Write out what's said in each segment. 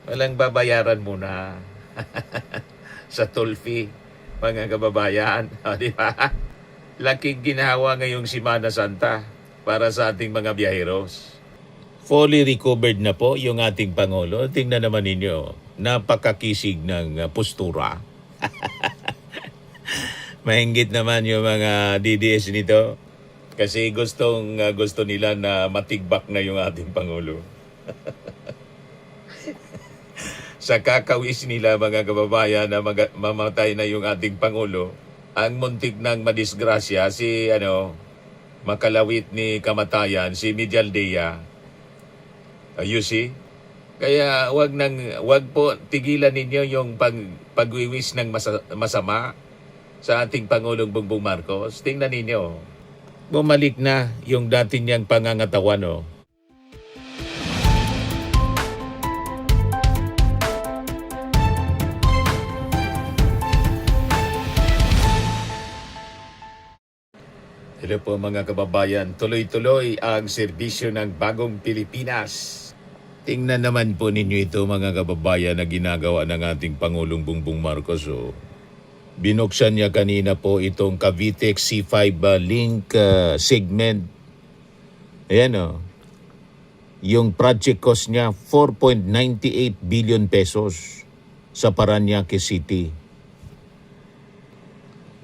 Walang babayaran muna sa toll fee, mga kababayan. O, di ba? Laking ginawa ngayong Semana Santa para sa ating mga biyaheros. Fully recovered na po yung ating Pangulo. Tingnan naman ninyo, napakakisig ng postura. Mahingit naman yung mga DDS nito kasi gusto nila na matigbak na yung ating Pangulo. Sa kakawis nila, mga kababayan, na mamatay na yung ating Pangulo, ang muntik ng madisgrasya si makalawit ni kamatayan, si Medialdea. You see? Kaya wag po tigilan ninyo yung pagwiwis ng masama sa ating Pangulong Bongbong Marcos. Tingnan ninyo, bumalik na yung dati niyang pangangatawan, oh. Hello po mga kababayan, tuloy-tuloy ang serbisyo ng Bagong Pilipinas. Tingnan naman po ninyo ito mga kababayan na ginagawa ng ating Pangulong Bongbong Marcos. Oh. Binuksan niya kanina po itong Cavite C5 link segment. Ayan o. Yung project cost niya 4.98 billion pesos sa Parañaque City.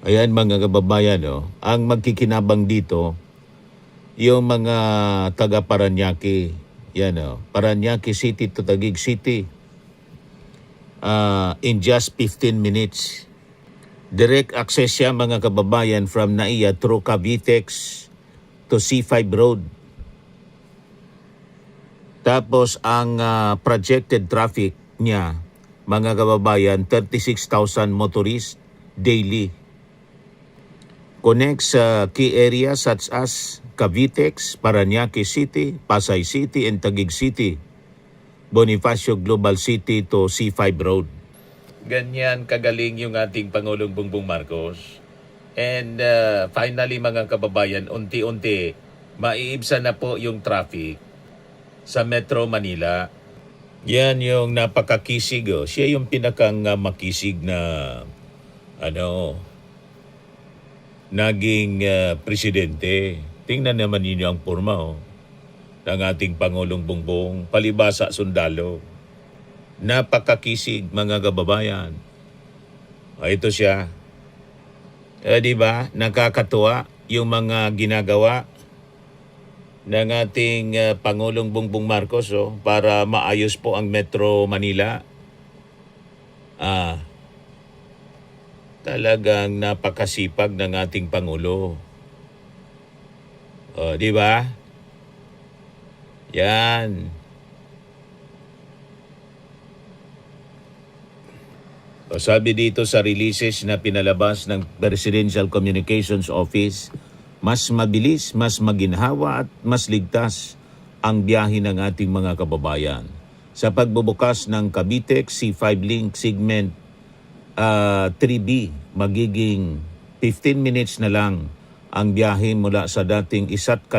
Ayan mga kababayan, oh, ang magkikinabang dito, yung mga taga Parañaque, yan oh, Parañaque City to Taguig City, in just 15 minutes. Direct access siya mga kababayan from NAIA through Cavitex to C5 Road. Tapos ang projected traffic niya, mga kababayan, 36,000 motorists daily. Connects sa key areas such as Cavitex, Parañaque City, Pasay City, and Taguig City, Bonifacio Global City to C5 Road. Ganyan kagaling yung ating Pangulong Bongbong Marcos. And finally mga kababayan, unti-unti, maiibsa na po yung traffic sa Metro Manila. Yan yung napakakisig. Oh. Siya yung pinakang makisig na naging presidente. Tingnan naman ninyo ang porma ng ating Pangulong Bongbong, palibasa sundalo. Napakakisig mga kababayan. Ito siya. Di ba? Nakakatuwa yung mga ginagawa ng ating Pangulong Bongbong Marcos para maayos po ang Metro Manila. Talagang napakasipag ng ating Pangulo. Di ba? Yan. Sabi dito sa releases na pinalabas ng Presidential Communications Office, mas mabilis, mas maginhawa at mas ligtas ang biyahe ng ating mga kababayan. Sa pagbubukas ng Cavite C5 Link Segment 3B, magiging 15 minutes na lang ang biyahe mula sa dating 1.5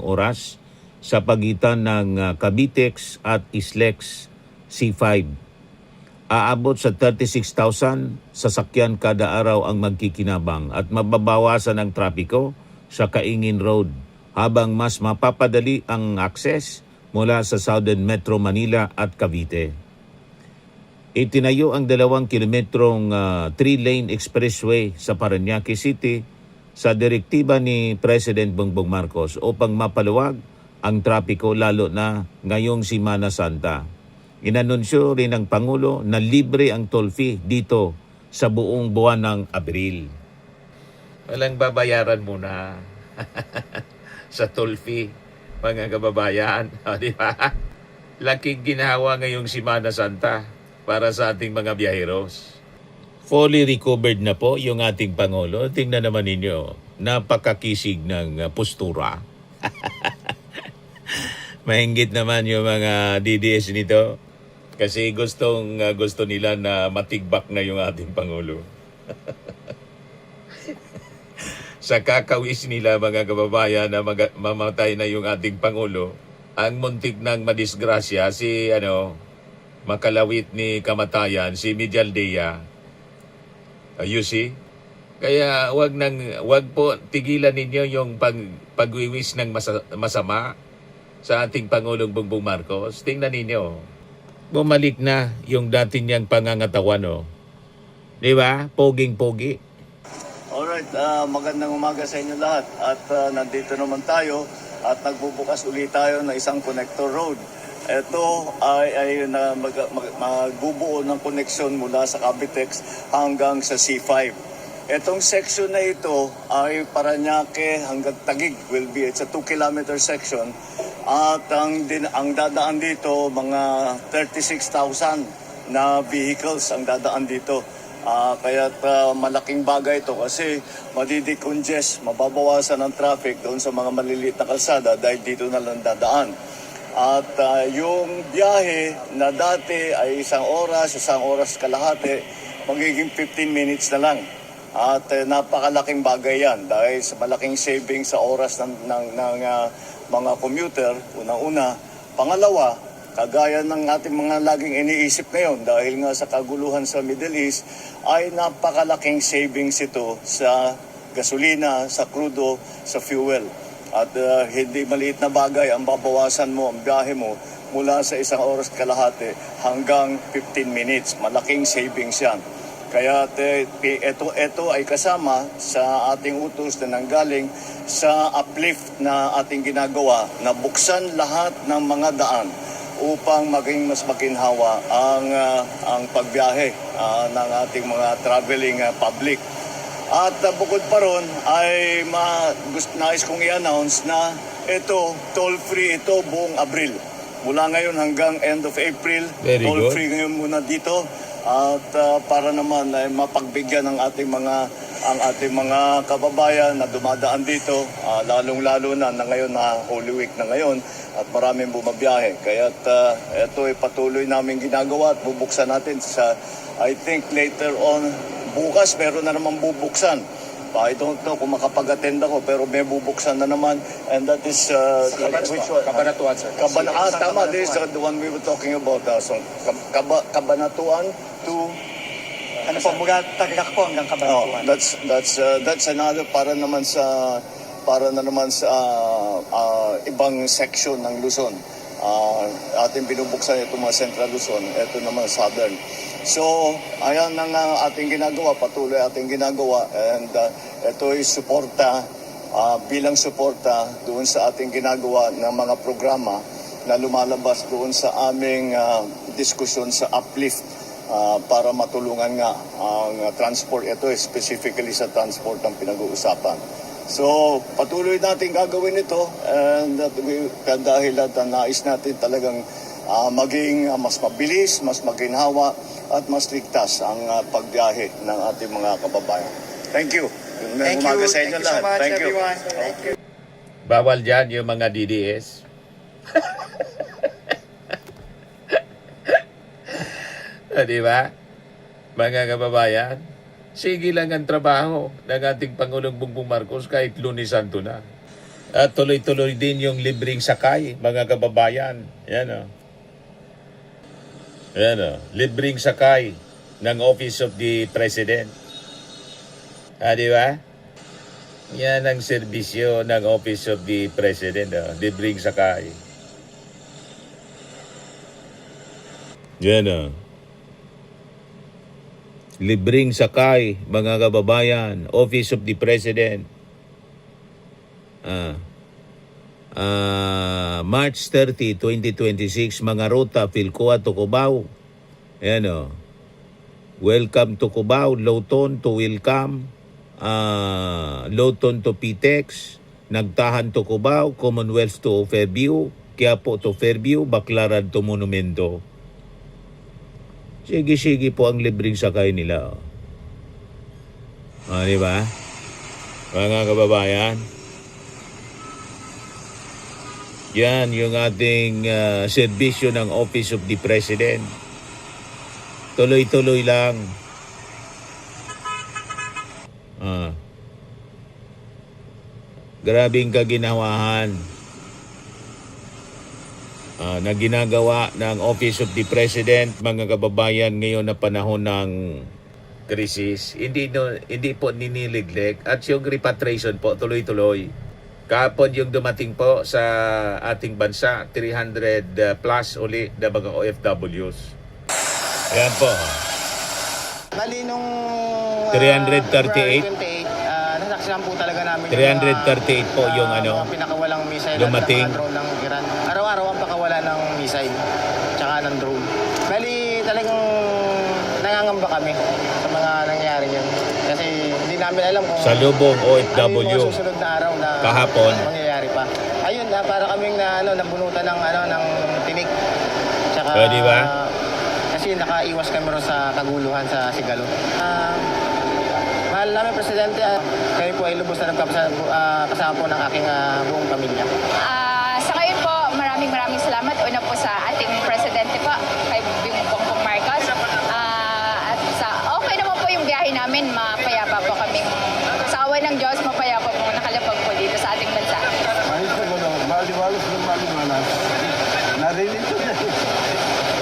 oras sa pagitan ng Cavitex at Islex C5. Aabot sa 36,000 sasakyan kada araw ang magkikinabang at mababawasan ang trapiko sa Kaingin Road habang mas mapapadali ang access mula sa Southern Metro Manila at Cavite. Itinayo ang 2 kilometrong 3-lane expressway sa Parañaque City sa direktiba ni President Bongbong Marcos upang mapaluwag ang trapiko lalo na ngayong Semana Santa. Inanunsyo rin ng Pangulo na libre ang toll fee dito sa buong buwan ng Abril. Walang babayaran muna sa toll fee, mga kababayan. O, di ba? Laking ginawa ngayong Semana Santa para sa ating mga biyaheros. Fully recovered na po yung ating Pangulo. Tingnan naman ninyo, napakakisig ng postura. Mahingit naman yung mga DDS nito kasi gusto nila na matigbak na yung ating Pangulo. Sa kakawis nila mga kababayan na mamatay na yung ating Pangulo, ang muntik ng madisgrasya si makalawit ni kamatayan, si Mijaldea. You see? Kaya wag po tigilan ninyo yung pagwiwis ng masama sa ating Pangulong Bongbong Marcos. Tingnan ninyo. Bumalik na yung dati niyang pangangatawan, oh. Di ba? Poging-pogi. Alright, magandang umaga sa inyo lahat. At nandito naman tayo at nagbubukas ulit tayo ng isang connector road. Ito ay magbubuo ng koneksyon mula sa Cavitex hanggang sa C5. Itong section na ito ay Parañaque hanggang Taguig it's a 2-kilometer section. At ang dadaan dito, mga 36,000 na vehicles ang dadaan dito. Kaya malaking bagay ito kasi madidecongest, mababawasan ang traffic doon sa mga maliliit na kalsada dahil dito na lang dadaan. At yung biyahe na dati ay isang oras kalahati, magiging 15 minutes na lang. At napakalaking bagay yan dahil sa malaking savings sa oras ng mga commuter, unang-una. Pangalawa, kagaya ng ating mga laging iniisip ngayon dahil nga sa kaguluhan sa Middle East, ay napakalaking savings ito sa gasolina, sa crudo, sa fuel. At hindi maliit na bagay ang babawasan mo, ang biyahe mo mula sa isang oras kalahati hanggang 15 minutes. Malaking savings yan. Kaya ito ay kasama sa ating utos na nanggaling sa uplift na ating ginagawa na buksan lahat ng mga daan upang maging mas maginhawa ang pagbiyahe ng ating mga traveling public. At bukod pa ron ay nais kong i-announce na ito, toll-free ito buong Abril. Mula ngayon hanggang end of April, toll-free ngayon muna dito. At para naman ay mapagbigyan ng ating mga kababayan na dumadaan dito, lalong-lalo na ngayon na Holy Week na ngayon at maraming bumabiyahe. Kaya ito ay patuloy namin ginagawa at bubuksan natin sa, I think later on, bukas meron na naman bubuksan. I don't know kung makapag-attend ako pero may bubuksan na naman and that is which one? Kabanatuan, sir. Tama, this is the one we were talking about. So, Kabanatuan to Ano po, mula Tagak po hanggang Kabanatuan. that's another para na naman sa ibang section ng Luzon. Ating binubuksan itong mga Central Luzon, ito naman Southern. So, ayan ang ating ginagawa, patuloy ating ginagawa and ito ay suporta, bilang suporta doon sa ating ginagawa ng mga programa na lumalabas doon sa aming diskusyon sa uplift para matulungan nga ang transport. Ito specifically sa transport ang pinag-uusapan. So, patuloy natin gagawin ito and dahil nais natin talagang maging mas mabilis, mas maginhawa at mas ligtas ang pagbiyahe ng ating mga kababayan. Thank you. Thank you. Thank you so much, everyone. Thank you. Bawal dyan yung mga DDS. Di ba? Mga kababayan, sige lang ang trabaho ng ating Pangulong Bongbong Marcos kahit Lunes Santo na. At tuloy-tuloy din yung libreng sakay, mga kababayan. Yan o. Yan o. Libreng sakay ng Office of the President. Di ba? Yan ang serbisyo ng Office of the President. Libreng sakay. Yan o. Libreng sakay, mga kababayan, Office of the President. March 30, 2026, mga ruta, Philcoa to Cubao. Ayan o. Welcome to Cubao, Lawton to Wilcam, Lawton to Pitex, Nagtahan to Cubao, Commonwealth to Fairview, Quiapo to Fairview, Baclaran to Monumento. Sige-sige po ang libreng sakay nila. Di ba? Mga kababayan, yan yung ating serbisyo ng Office of the President. Tuloy-tuloy lang. Grabing kaginawahan. na ginagawa ng Office of the President, mga kababayan, ngayon na panahon ng krisis, hindi po niniliglig at yung repatriation po tuloy-tuloy. Kahapon yung dumating po sa ating bansa, 300 plus uli na mga OFWs. Ayan po. Bali nung 338? 28, nasaksihan po talaga namin 338 po yung ano, mga pinakawalang missile dumating. at mga drone ng Iran. Araw-araw ang pakawala ng missile tsaka ng drone. Bali talagang nangangamba kami sa mga nangyari yun. Kasi hindi namin alam kung Salubong ano yung OFW mga susunod na araw na kahapon. mangyayari pa. Ayun, para kaming nabunutan ng tinik. Tsaka, Pwede ba? Kasi nakaiwas kami ron sa kaguluhan sa Sigalo. Mahal namin Presidente, kayo po ay lubos na kasama po ng aking buong pamilya. Sa ngayon po, maraming salamat. Una po sa ating Presidente po, kay Bongbong Marcos. At okay naman po yung biyahe namin, mapayapa po kaming, sa awa ng Diyos, mapayapa po nakalapag po dito sa ating bansa. Ayos ko na, maliwalas ng maliwalas. Narinig ko na.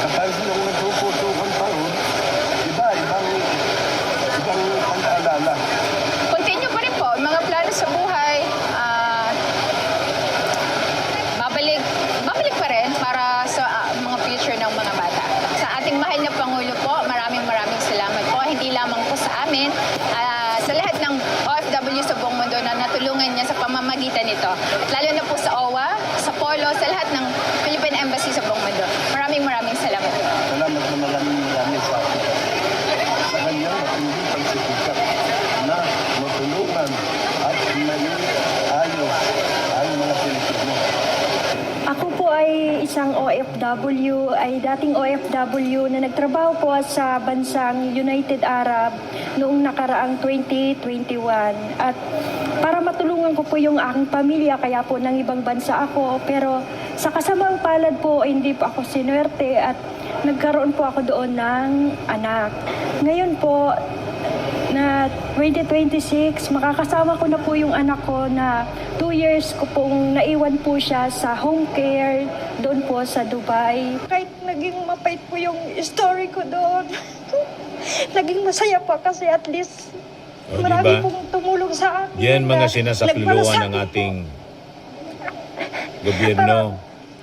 Kapag silang nagpuputukan pa ron, ibang pag-aalala. Continue pa rin po, mga plano sa buhay. Babalik pa rin para sa mga future ng mga bata. Sa ating mahal na Pangulo po, maraming salamat po. Hindi lamang po sa amin, sa lahat ng OFW sa buong mundo na natulungan niya sa pamamagitan nito. At lalo na po sa OWA, sa POLO, sa lahat ng Philippine Embassy sa buong mundo. Maraming salamat po. Salamat na maraming sa akin. Sa kanyang matinding pagsisikap na matulungan at maging ayos ang mga Pilipino. Ako po ay isang OFW, ay dating OFW na nagtrabaho po sa bansang United Arab noong nakaraang 2021. At para matulungan ko po yung aking pamilya, kaya po ng ibang bansa ako. Pero sa kasamang palad po, hindi po ako sinuwerte at nagkaroon po ako doon ng anak. Ngayon po, na 2026, makakasama ko na po yung anak ko na 2 years ko pong naiwan po siya sa home care doon po sa Dubai. Kahit naging mapait po yung story ko doon, naging masaya po kasi at least marami pong tumulong sa akin. Yan mga sinasakluan ng ating gobyerno.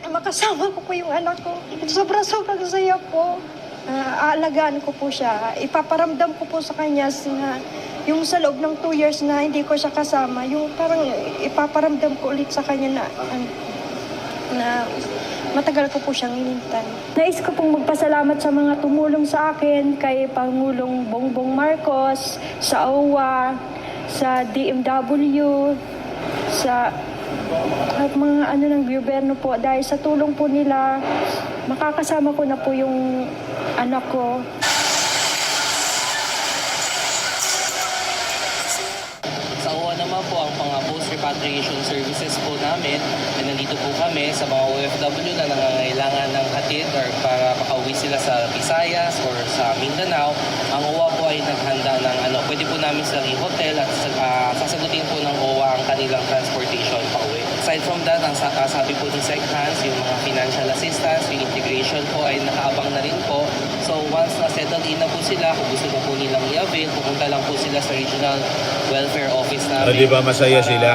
Makasama ko po yung anak ko. Sobrang saya po. Aalagaan ko po siya. Ipaparamdam ko po sa kanya na yung sa loob ng 2 years na hindi ko siya kasama, yung parang ipaparamdam ko ulit sa kanya na matagal ko po siyang inintay. Nais ko pong magpasalamat sa mga tumulong sa akin, kay Pangulong Bongbong Marcos, sa OWA, sa DMW, sa at mga ng gobyerno po. Dahil sa tulong po nila, makakasama ko na po yung anak ko. Sa OWA naman po, ang mga post-repatriation services po namin, ay nandito po kami sa mga OFW na nangangailangan ng hatid or para makauwi sila sa Visayas or sa Mindanao. Ang OWA po ay naghanda ng pwede po namin silang i-hotel at sasagutin po ng OWA ang kanilang transportation pauwi. Aside from that, ang sabi po ni Sec Hans, yung mga financial assistance, yung integration po ay nakaabang na rin po. So once na-settle in na po sila, kung gusto na po nilang i-avail, pupunta lang po sila sa Regional Welfare Office namin. Di ba masaya para sila?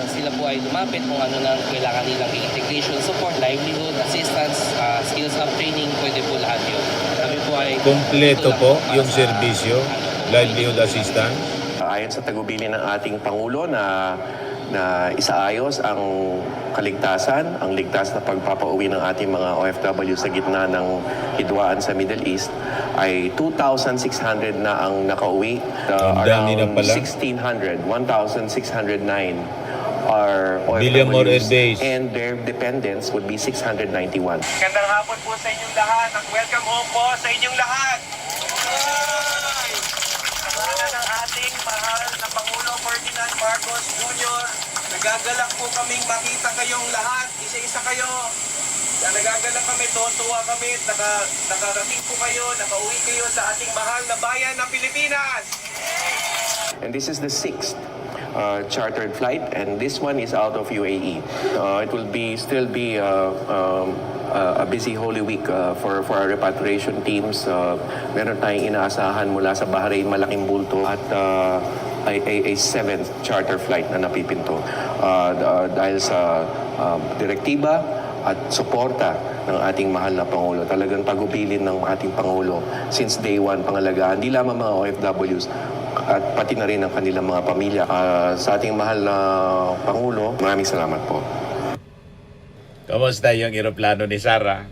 Sila po ay lumapit kung ano na kailangan nilang integration support, livelihood, assistance, skills up training, pwede po lahat yun. Kami po ay Kompleto po yung serbisyo, livelihood assistance. Ayon sa tagubilin ng ating Pangulo na isaayos ang kaligtasan, ang ligtas na pagpapauwi ng ating mga OFW sa gitna ng hidwaan sa Middle East, ay 2,600 na ang nakauwi. Ang dami na pala. 1,609 are William Moore Air OFWs Base. and their dependents would be 691. Magandang hapon po sa inyong lahat at welcome home po sa inyong lahat. Kasama ng ating mahal na Pangulo Ferdinand Marcos Jr. Nagagalak po kaming makita kayong lahat, isa-isa kayo. Nagagalak kami, tuwa kami, nakarating po kayo, nakauwi kayo sa ating mahal na bayan na Pilipinas. And this is the 6th chartered flight, and this one is out of UAE. It will still be a busy Holy Week for our repatriation teams. Meron tayong inaasahan mula sa Bahrain, malaking bulto, at a seventh charter flight na napipinto dahil sa direktiba at suporta ng ating mahal na Pangulo. Talagang tagubilin ng ating Pangulo since day one, pangalagaan, hindi lamang mga OFWs, at pati na rin ang kanilang mga pamilya. Sa ating mahal na Pangulo, maraming salamat po. Kamusta yung eroplano ni Sara?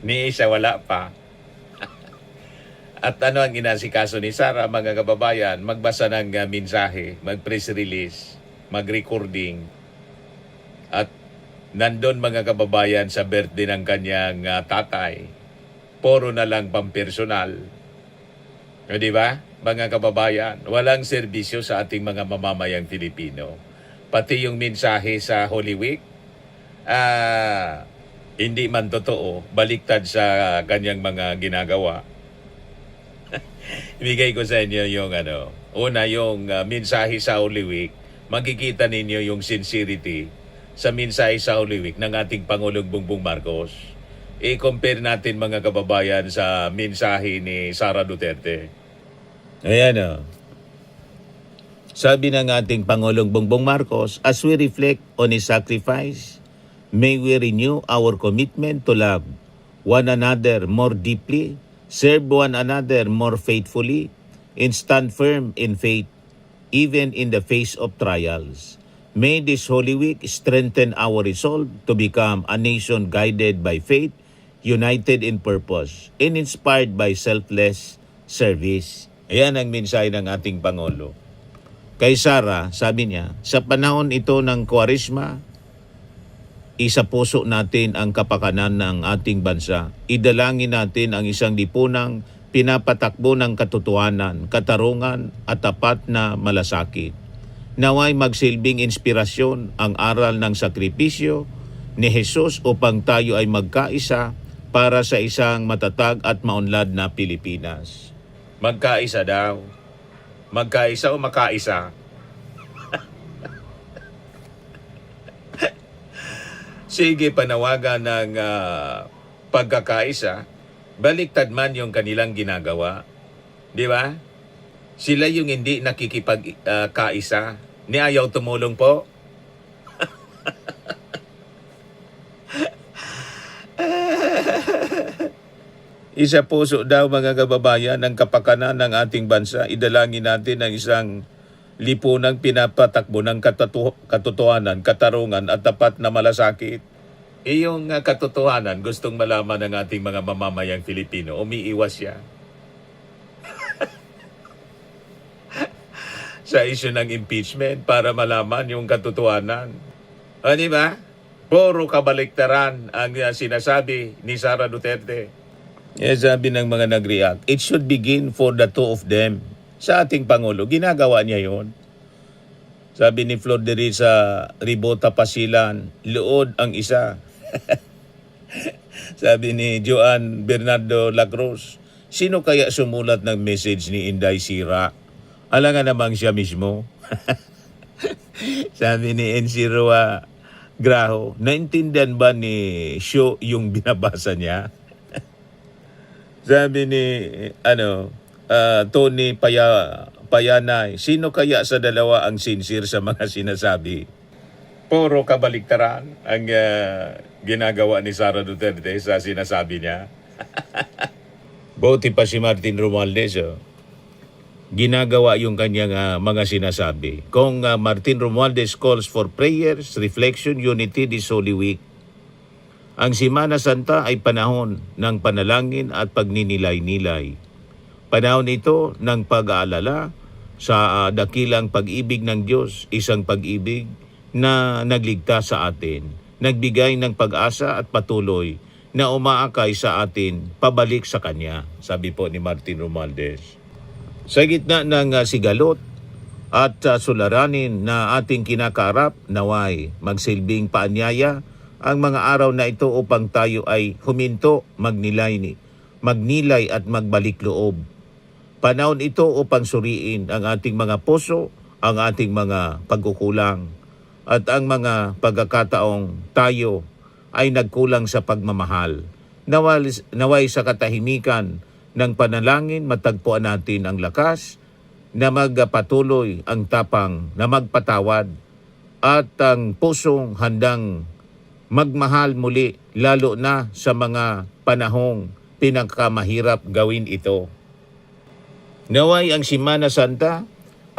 Ni Isa wala pa. At ano ang inasikaso ni Sara, mga kababayan? Magbasa ng mensahe, mag-press release, mag-recording. At nandun, mga kababayan, sa birthday ng kanyang tatay, puro na lang pampersonal. O di ba, mga kababayan? Walang serbisyo sa ating mga mamamayang Filipino. Pati yung mensahe sa Holy Week, hindi man totoo, baliktad sa kanyang mga ginagawa. Ibigay ko sa inyo yung una, yung mensahe sa Holy Week. Makikita ninyo yung sincerity sa mensahe sa Holy Week ng ating Pangulong Bongbong Marcos. I-compare natin, mga kababayan, sa mensahe ni Sara Duterte. Ayan Sabi ng ating Pangulong Bongbong Marcos, as we reflect on His sacrifice, may we renew our commitment to love one another more deeply, serve one another more faithfully, and stand firm in faith, even in the face of trials. May this Holy Week strengthen our resolve to become a nation guided by faith, united in purpose, and inspired by selfless service. Ayan ang mensahe ng ating Pangulo. Kay Sara, sabi niya, sa panahon ito ng Kwaresma, isa puso natin ang kapakanan ng ating bansa. Idalangin natin ang isang lipunang pinapatakbo ng katotohanan, katarungan at tapat na malasakit. Naway magsilbing inspirasyon ang aral ng sakripisyo ni Jesus upang tayo ay magkaisa para sa isang matatag at maunlad na Pilipinas. Magkaisa daw. Magkaisa o makaisa? Sige, panawagan ng pagkakaisa, baliktad man yung kanilang ginagawa. Di ba? Sila yung hindi nakikipagkaisa. Ni ayaw tumulong po. Isa puso daw, mga kababayan, ng kapakanan ng ating bansa. Idalangin natin ang isang lipunang pinapatakbo ng katotohanan, katarungan at tapat na malasakit. Iyong katotohanan gustong malaman ng ating mga mamamayang Filipino. Umiiwas siya. Sa issue ng impeachment para malaman yung katotohanan. O, di ba? Puro kabaliktaran ang sinasabi ni Sara Duterte. Sabi ng mga nag-react, it should begin for the two of them. Sa ating Pangulo, ginagawa niya yon. Sabi ni Flor de Risa Ribota Pasilan, luod ang isa. Sabi ni Joan Bernardo Lacruz, sino kaya sumulat ng message ni Inday Sira? Alangan namang siya mismo. Sabi ni NC Roa Graho, naintindihan ba ni Sho yung binabasa niya? Sabi ni Tony Payanay, sino kaya sa dalawa ang sincere sa mga sinasabi? Puro kabaliktaran ang ginagawa ni Sara Duterte sa sinasabi niya. Buti pa si Martin Romualdez, ginagawa yung kanyang mga sinasabi. Kung Martin Romualdez calls for prayers, reflection, unity this Holy Week, ang Semana Santa ay panahon ng panalangin at pagninilay-nilay. Panahon ito ng pag-aalala sa dakilang pag-ibig ng Diyos, isang pag-ibig na nagligtas sa atin, nagbigay ng pag-asa at patuloy na umaakay sa atin pabalik sa Kanya, sabi po ni Martin Romualdez. Sa gitna ng sigalot at suliranin na ating kinakaharap, naway magsilbing paanyaya ang mga araw na ito upang tayo ay huminto, magnilay at magbalik loob. Panahon ito upang suriin ang ating mga puso ang ating mga pagkukulang at ang mga pagkakataong tayo ay nagkulang sa pagmamahal. Naway sa katahimikan ng panalangin matagpuan natin ang lakas na magpatuloy, ang tapang na magpatawad at ang pusong handang magmahal muli, lalo na sa mga panahong pinakamahirap gawin ito. Naway ang Semana Santa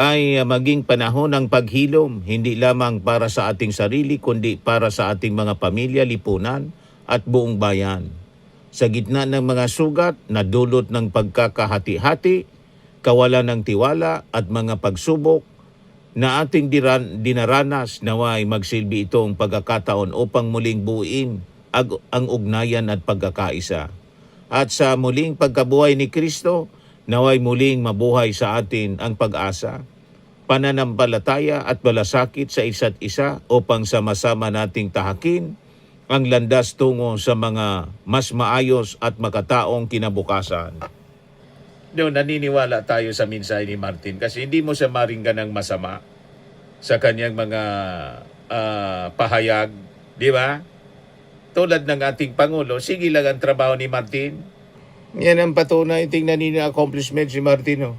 ay maging panahon ng paghilom, hindi lamang para sa ating sarili, kundi para sa ating mga pamilya, lipunan at buong bayan. Sa gitna ng mga sugat na dulot ng pagkakahati-hati, kawalan ng tiwala at mga pagsubok na ating dinaranas, naway magsilbi itong pagkakataon upang muling buuin ang ugnayan at pagkakaisa. At sa muling pagkabuhay ni Kristo, naway muling mabuhay sa atin ang pag-asa, pananampalataya at malasakit sa isa't isa upang sama-sama nating tahakin ang landas tungo sa mga mas maayos at makataong kinabukasan. Doon, naniniwala tayo sa mensahe ni Martin kasi hindi mo siya maringgan ng masama sa kanyang mga pahayag, di ba? Tulad ng ating Pangulo, sige lang ang trabaho ni Martin. Yan ang patunay, tingnan ninyo ang accomplishment si Martin.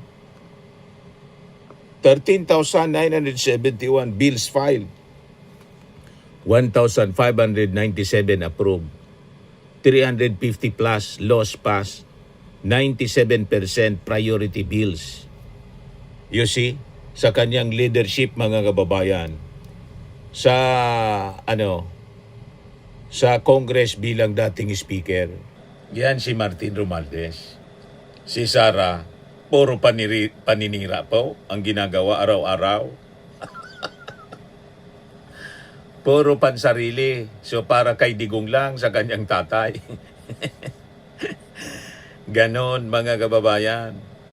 13,971 bills filed. 1,597 approved. 350 plus laws passed. 97% priority bills. You see, sa kanyang leadership, mga kababayan, sa Congress bilang dating speaker, yan si Martin Romualdez. Si Sara, puro paninira po ang ginagawa araw-araw. Puro pansarili. So para kay Digong lang sa kanyang tatay. Ganon, mga kababayan.